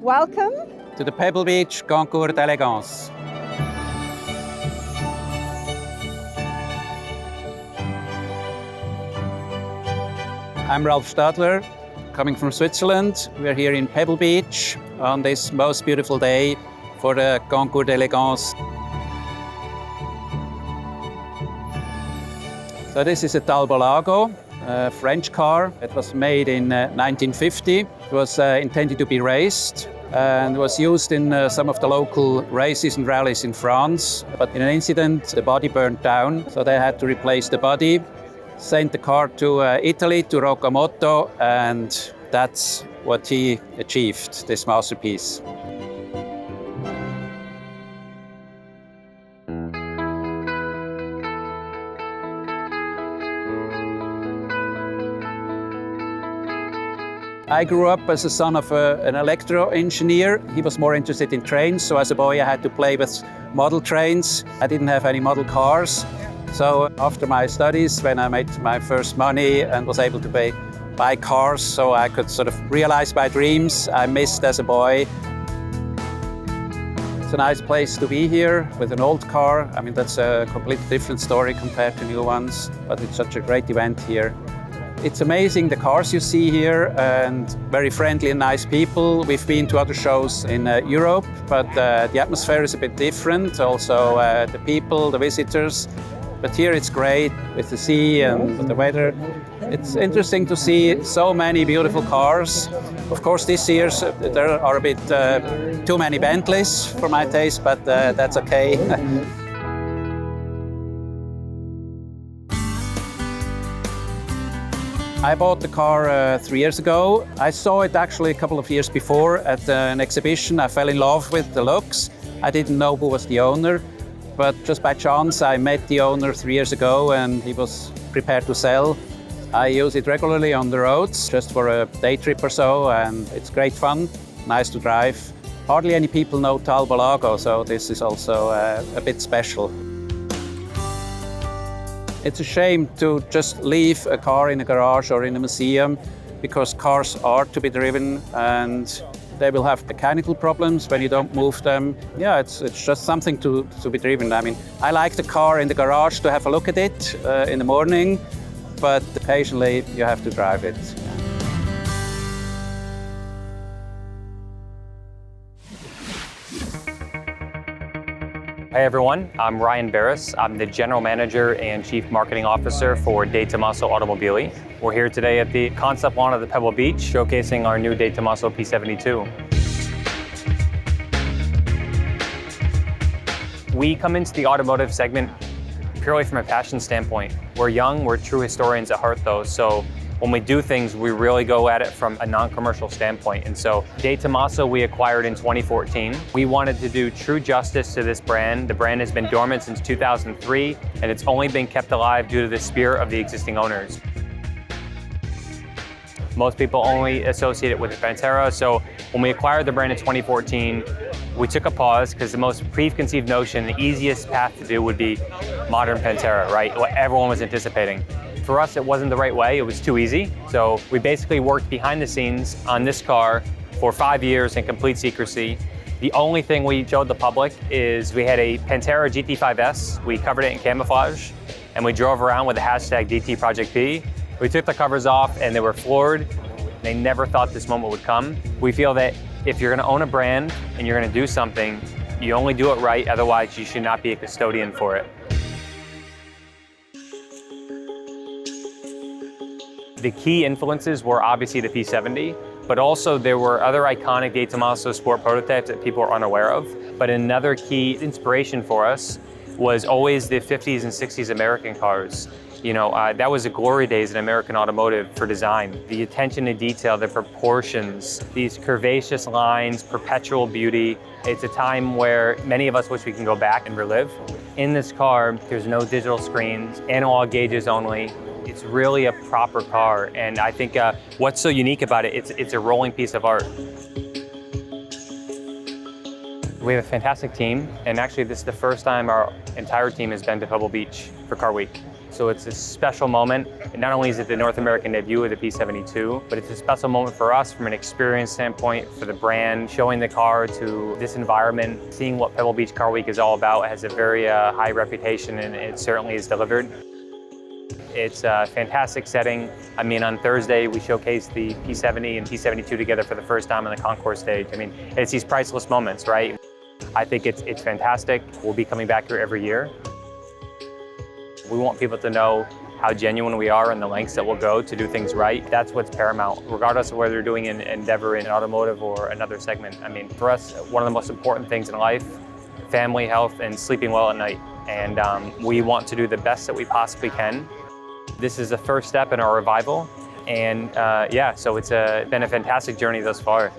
Welcome to the Pebble Beach Concours d'Elegance. I'm Ralph Stadler, coming from Switzerland. We're here in Pebble Beach on this most beautiful day for the Concours d'Elegance. So this is a Talbot-Lago, a French car. It was made in 1950. It was intended to be raced and was used in some of the local races and rallies in France. But in an incident, the body burned down, so they had to replace the body, sent the car to Italy, to Roccamoto, and that's what he achieved, this masterpiece. I grew up as a son of an electro engineer. He was more interested in trains, so as a boy I had to play with model trains. I didn't have any model cars. So after my studies, when I made my first money and was able to buy cars so I could sort of realize my dreams I missed as a boy. It's a nice place to be here with an old car. I mean, that's a completely different story compared to new ones, but it's such a great event here. It's amazing, the cars you see here, and very friendly and nice people. We've been to other shows in Europe, but the atmosphere is a bit different. Also, the people, the visitors. But here it's great with the sea and with the weather. It's interesting to see so many beautiful cars. Of course, this year there are a bit too many Bentleys for my taste, but that's okay. I bought the car 3 years ago. I saw it actually a couple of years before at an exhibition. I fell in love with the looks. I didn't know who was the owner, but just by chance I met the owner 3 years ago and he was prepared to sell. I use it regularly on the roads, just for a day trip or so, and it's great fun, nice to drive. Hardly any people know Talbot-Lago, so this is also a bit special. It's a shame to just leave a car in a garage or in a museum, because cars are to be driven and they will have mechanical problems when you don't move them. Yeah, it's just something to be driven. I mean, I like the car in the garage to have a look at it in the morning, but occasionally you have to drive it. Hey everyone, I'm Ryan Barris. I'm the General Manager and Chief Marketing Officer for De Tomaso Automobili. We're here today at the concept launch of the Pebble Beach, showcasing our new De Tomaso P72. We come into the automotive segment purely from a passion standpoint. We're young, we're true historians at heart though, so when we do things, we really go at it from a non-commercial standpoint. And so De Tomaso we acquired in 2014. We wanted to do true justice to this brand. The brand has been dormant since 2003, and it's only been kept alive due to the spirit of the existing owners. Most people only associate it with the Pantera, so when we acquired the brand in 2014, we took a pause because the most preconceived notion, the easiest path to do would be modern Pantera, right? What everyone was anticipating. For us, it wasn't the right way, it was too easy. So we basically worked behind the scenes on this car for 5 years in complete secrecy. The only thing we showed the public is we had a Pantera GT5S, we covered it in camouflage, and we drove around with the hashtag DT Project P. We took the covers off and they were floored. They never thought this moment would come. We feel that if you're gonna own a brand and you're gonna do something, you only do it right, otherwise you should not be a custodian for it. The key influences were obviously the P70, but also there were other iconic De Tomaso sport prototypes that people are unaware of. But another key inspiration for us was always the 50s and 60s American cars. You know, that was the glory days in American automotive for design. The attention to detail, the proportions, these curvaceous lines, perpetual beauty. It's a time where many of us wish we can go back and relive. In this car, there's no digital screens, analog gauges only. It's really a proper car, and I think what's so unique about it, it's a rolling piece of art. We have a fantastic team, and actually this is the first time our entire team has been to Pebble Beach for Car Week. So it's a special moment. And not only is it the North American debut of the P72, but it's a special moment for us from an experience standpoint, for the brand, showing the car to this environment, seeing what Pebble Beach Car Week is all about. It has a very high reputation, and it certainly is delivered. It's a fantastic setting. I mean, on Thursday, we showcased the P70 and P72 together for the first time on the concours stage. I mean, it's these priceless moments, right? I think it's fantastic. We'll be coming back here every year. We want people to know how genuine we are and the lengths that we'll go to do things right. That's what's paramount, regardless of whether they're doing an endeavor in automotive or another segment. I mean, for us, one of the most important things in life, family, health, and sleeping well at night. And we want to do the best that we possibly can. This is the first step in our revival. And yeah, so it's been a fantastic journey thus far.